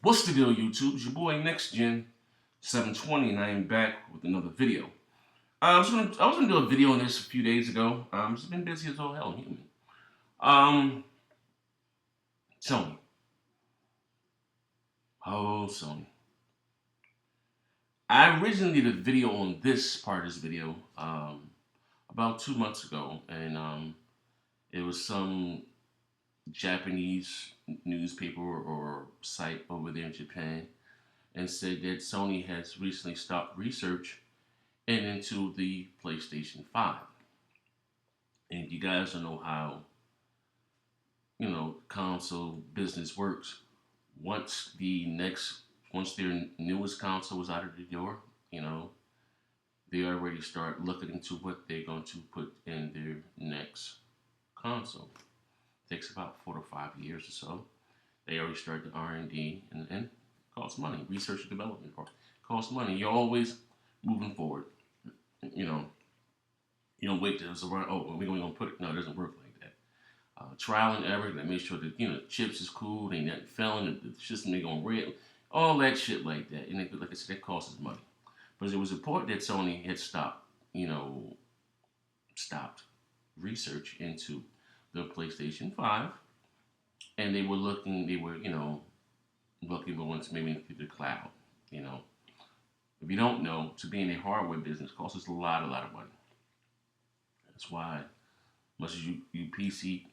What's the deal, YouTube? It's your boy Next Gen 720, and I am back with another video. I was gonna do a video on this a few days ago. Just been busy as all hell, human. Um, Sony. Oh, Sony. I originally did a video on this part of this video about 2 months ago, and it was some Japanese newspaper or site over there in Japan, and said that Sony has recently stopped research and into the PlayStation 5. And you guys don't know how, console business works. Once once their newest console is out of the door, they already start looking into what they're going to put in their next console. It takes about 4 to 5 years or so. They already start the R&D and costs money. Research and development part costs money. You're always moving forward. You know, you don't wait till it's around. Oh, we're going to put it. No, it doesn't work like that. Trial and error. They make sure that the chips is cool. They not failing. The system they going red. All that shit like that. And like I said, that costs money. But it was important that Sony had stopped research into the PlayStation 5, and they were looking. They were looking going to maybe into the cloud. If you don't know, to be in a hardware business costs us a lot of money. That's why, much as you PC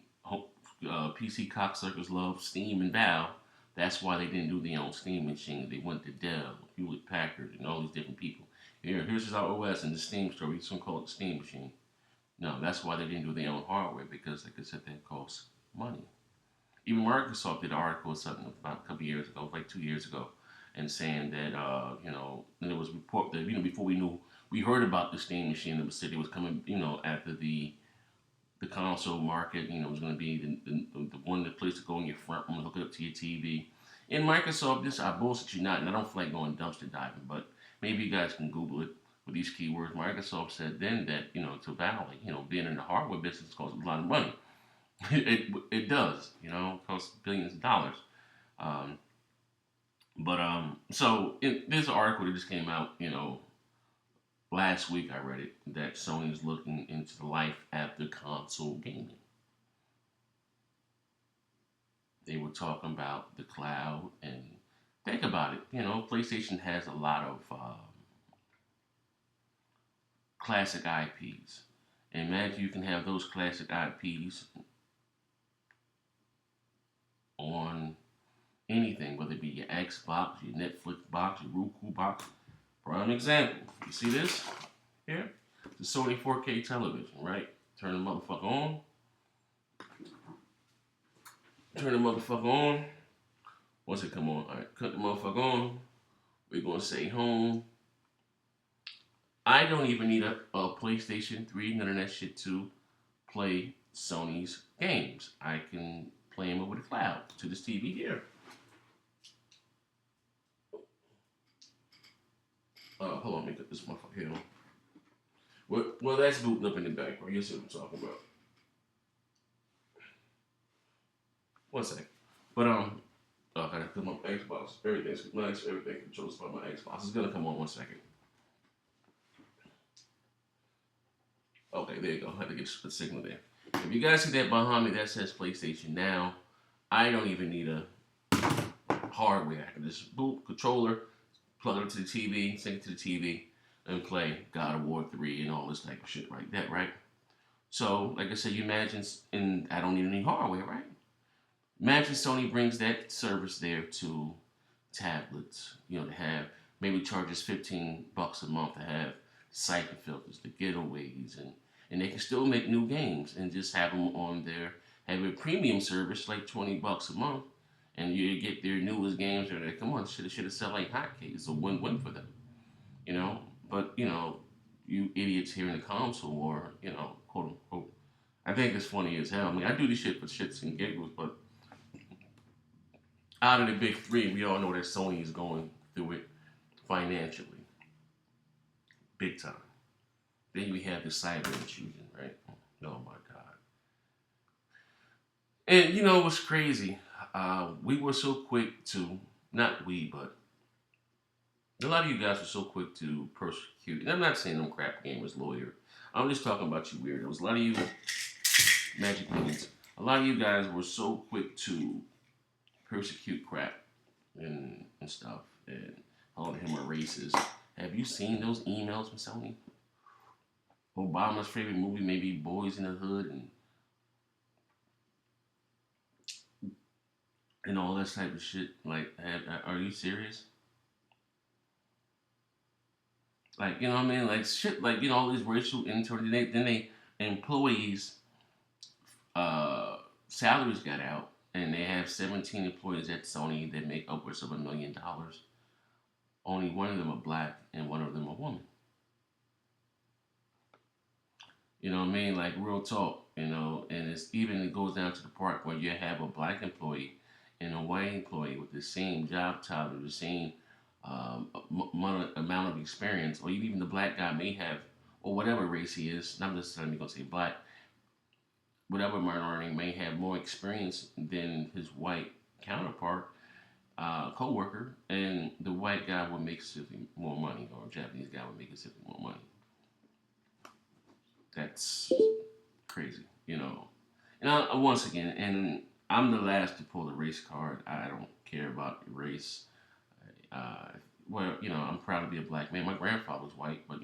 cocksuckers love Steam and Valve, that's why they didn't do their own Steam machine. They went to Dell, Hewlett Packard, and all these different people. Here's our OS and the Steam store. We just gonna call it the Steam machine. No, that's why they didn't do their own hardware, because, like I said, that costs money. Even Microsoft did an article or something about a couple years ago, like 2 years ago, and saying that and there was a report that before we heard about the Steam machine, it was said it was coming after the console market, it was going to be the one, the place to go in your front room, hook it up to your TV. And Microsoft, I bullshit you not, and I don't feel like going dumpster diving, but maybe you guys can Google it with these keywords. Microsoft said then that to Valve, being in the hardware business costs a lot of money. It does, it costs billions of dollars. So in this article that just came out, last week I read it, that Sony is looking into the life after console gaming. They were talking about the cloud, and think about it. PlayStation has a lot of classic IPs. And imagine you can have those classic IPs on anything, whether it be your Xbox, your Netflix box, your Roku box. Prime example. You see this here? It's a Sony 4K television, right? Turn the motherfucker on. Once it come on, all right, cut the motherfucker on. We're gonna say home. I don't even need a PlayStation 3, none of that shit, to play Sony's games. I can play them over the cloud to this TV here. Hold on, let me put this motherfucker here on. Well, that's booting up in the background. You see what I'm talking about. One second. But I gotta put my Xbox. Everything controls by my Xbox. It's gonna come on 1 second. Okay, there you go. I had to get a signal there. If you guys see that behind me, that says PlayStation Now. I don't even need a hardware. I can just boot controller, plug it into the TV, sync it to the TV, and play God of War 3 and all this type of shit like that, right? So, like I said, you imagine, and I don't need any hardware, right? Imagine Sony brings that service there to tablets, to have, maybe charges $15 a month to have siphon filters, the getaways, and they can still make new games and just have them on have a premium service like $20 a month, and you get their newest games. Or they come on, should have sell like hotcakes. It's a win-win for them, But you idiots here in the console, or quote unquote, I think it's funny as hell. I mean, I do this shit for shits and giggles, but out of the big three, we all know that Sony is going through it financially, big time. Then we have the cyber intrusion, right? Oh my God. And what's crazy? We were so quick to not we, but a lot of you guys were so quick to persecute. And I'm not saying no crap gamers lawyer. I'm just talking about you weirdos. A lot of you magic minions. A lot of you guys were so quick to persecute crap and stuff and calling him a racist. Have you seen those emails from Sony? Obama's favorite movie may be Boys in the Hood and all that type of shit. Like, are you serious? Like, you know what I mean? Like shit. Like, all these racial intolerance. Then they employees salaries got out, and they have 17 employees at Sony that make upwards of $1 million. Only one of them are black, and one of them a woman. You know what I mean? Like real talk, and it goes down to the part where you have a black employee and a white employee with the same job title, the same amount of experience, or even the black guy may have, or whatever race he is, not necessarily going to say black, whatever minority may have more experience than his white counterpart, co-worker, and the white guy would make significantly more money, or a Japanese guy would make significantly more money. That's crazy, And once again, and I'm the last to pull the race card. I don't care about race. Uh, well, I'm proud to be a black man. My grandfather was white, but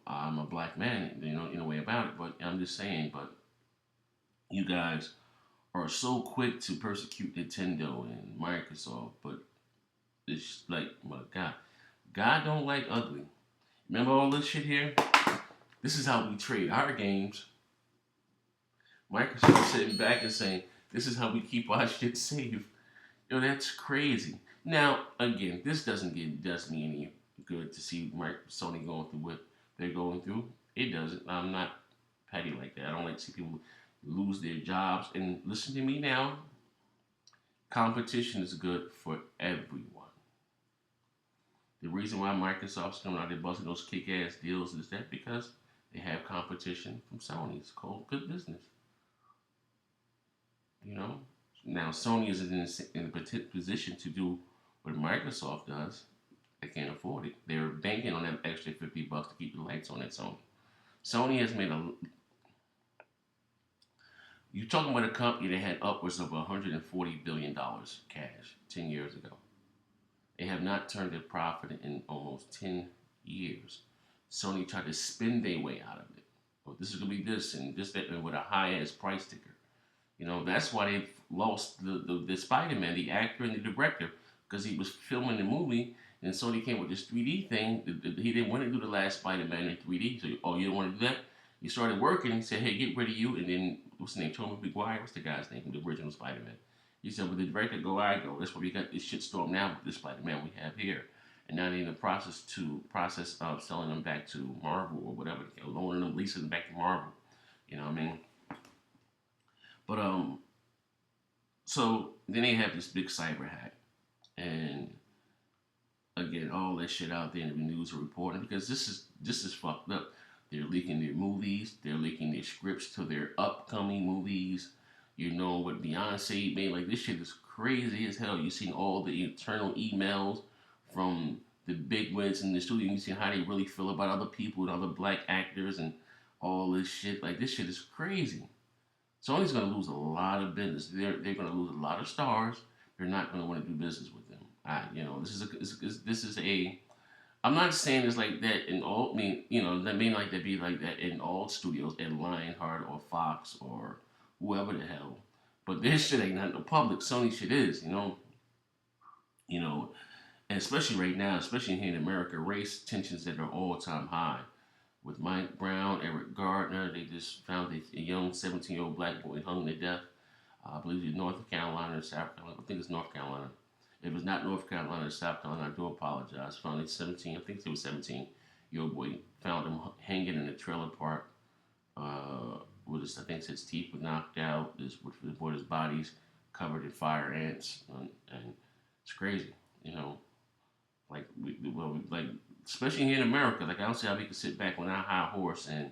I'm a black man. In a way about it. But I'm just saying. But you guys are so quick to persecute Nintendo and Microsoft, but it's like, my God don't like ugly. Remember all this shit here? This is how we trade our games. Microsoft sitting back and saying, this is how we keep our shit safe. That's crazy. Now, again, this does me any good to see Sony going through what they're going through. It doesn't. I'm not petty like that. I don't like to see people lose their jobs. And listen to me now. Competition is good for everyone. The reason why Microsoft's coming out there busting those kick-ass deals is that because they have competition from Sony. It's called good business. Now Sony is in a position to do what Microsoft does. They can't afford it. They're banking on that extra $50 to keep the lights on at Sony. Sony has made you're talking about a company that had upwards of $140 billion cash 10 years ago. They have not turned a profit in almost 10 years. Sony tried to spin their way out of it. Well, this is going to be this and this, that, and with a high-ass price ticker. That's why they lost the Spider-Man, the actor and the director, because he was filming the movie, and Sony came with this 3D thing. He didn't want to do the last Spider-Man in 3D, so, you don't want to do that? He started working, he said, hey, get rid of you, and then, what's his name, Tobey Maguire, what's the guy's name from the original Spider-Man? He said, well, the director go, I go. That's why we got this shitstorm now with this Spider-Man we have here. And now they're in the process of selling them back to Marvel or whatever, loaning them, leasing them back to Marvel. You know what I mean? But so then they have this big cyber hack, and again, all that shit out there in the news are reporting because this is fucked up. They're leaking their movies, they're leaking their scripts to their upcoming movies. What Beyonce made, like this shit is crazy as hell. You seen all the internal emails from the big wigs in the studio. You see how they really feel about other people and other black actors and all this shit. Like this shit is crazy. Sony's going to lose a lot of business. They're going to lose a lot of stars. They're not going to want to do business with them. This is a. I'm not saying it's like that in all. That may like that be like that in all studios at Lionheart or Fox or whoever the hell. But this shit ain't not the public. Sony shit is. And especially right now, especially here in America, race tensions at an all-time high. With Mike Brown, Eric Gardner, they just found a young 17-year-old black boy hung to death. I believe it's North Carolina or South Carolina. I think it's North Carolina. If it's not North Carolina or South Carolina, I do apologize. Found it 17, I think it was 17-year-old boy. Found him hanging in a trailer park. With his, I think his teeth were knocked out. With his body's covered in fire ants, and it's crazy. Like especially here in America, like I don't see how we can sit back on our high horse and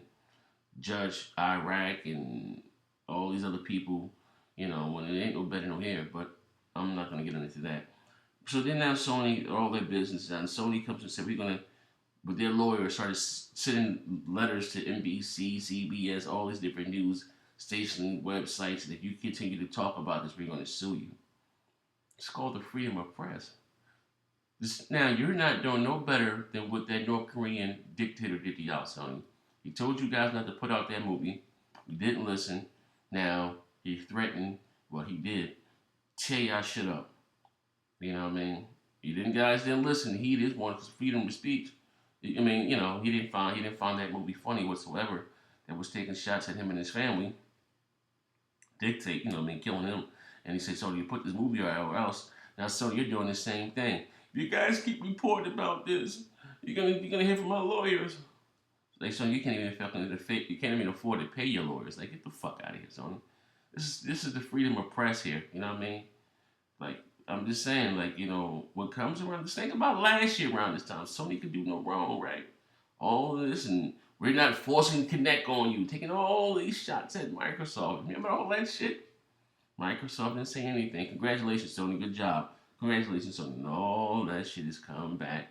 judge Iraq and all these other people, when it ain't no better no here. But I'm not gonna get into that. So then now Sony, all their business done. Sony comes and said, we're going to, with their lawyers, started sending letters to NBC, CBS, all these different news station websites. And if you continue to talk about this, we're going to sue you. It's called the freedom of press. Now, you're not doing no better than what that North Korean dictator did to y'all, Sony. He told you guys not to put out that movie. You didn't listen. Now, he threatened, well, he did, tear y'all shit up. You know what I mean? You guys didn't listen. He just wanted freedom of speech. I mean, you know, he didn't find that movie funny whatsoever. That was taking shots at him and his family, dictate, you know, what I mean, killing him. And he said, so you put this movie out or else. Now, so you're doing the same thing. If you guys keep reporting about this, you're gonna hear from my lawyers. Like, so you can't even afford to pay your lawyers. Like, get the fuck out of here, Sony. This is the freedom of press here. You know what I mean? Like, I'm just saying, like, you know, what comes around, just think about last year around this time. Sony could do no wrong, right? All of this, and we're not forcing Connect on you, taking all these shots at Microsoft. Remember all that shit? Microsoft didn't say anything. Congratulations, Sony. Good job. Congratulations, Sony. And all that shit has come back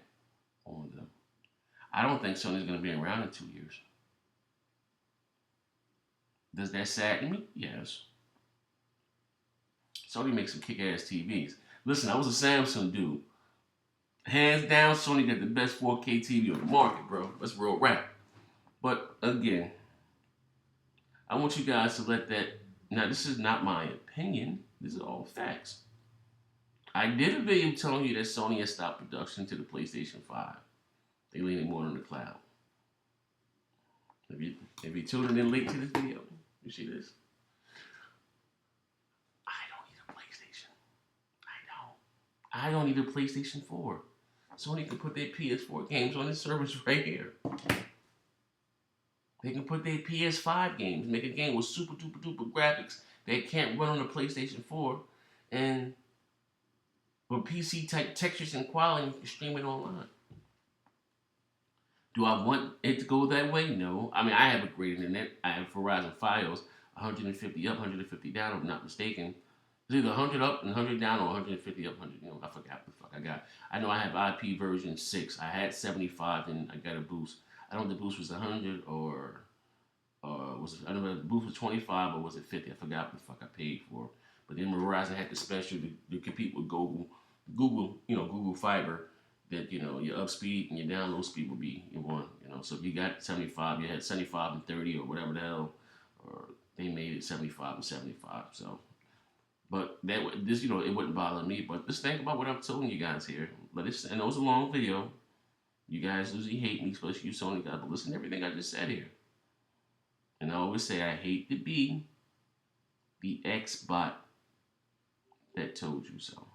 on them. I don't think Sony's going to be around in 2 years. Does that sadden me? Yes. Sony makes some kick-ass TVs. Listen, I was a Samsung dude. Hands down, Sony got the best 4K TV on the market, bro. That's real rap. But again, I want you guys to let that. Now, this is not my opinion. This is all facts. I did a video telling you that Sony has stopped production to the PlayStation 5. They're leaning more on the cloud. If you tuned in late to this video, you see this? I don't need a PlayStation 4. Sony can put their PS4 games on this service right here. They can put their PS5 games, make a game with super duper duper graphics that can't run on the PlayStation 4, and with PC type textures and quality, you can stream it online. Do I want it to go that way? No. I mean, I have a great internet. I have Verizon Fios, 150 up, 150 down, if I'm not mistaken. It's either 100 up and 100 down or 150 up, 100. You know, I forgot what the fuck I got. I know I have IP version 6. I had 75 and I got a boost. I don't know if the boost was 100 or was it, I don't know if the boost was 25 or was it 50. I forgot what the fuck I paid for. But then Verizon had the special to compete with Google, you know, Google Fiber, that, you know, your up speed and your download speed would be one. You know, so if you got 75, you had 75 and 30 or whatever the hell, or they made it 75 and 75. So. But this, you know, it wouldn't bother me. But just think about what I'm telling you guys here. But I know it's a long video. You guys usually hate me, especially you Sony guys. But listen to everything I just said here. And I always say I hate to be the X-bot that told you so.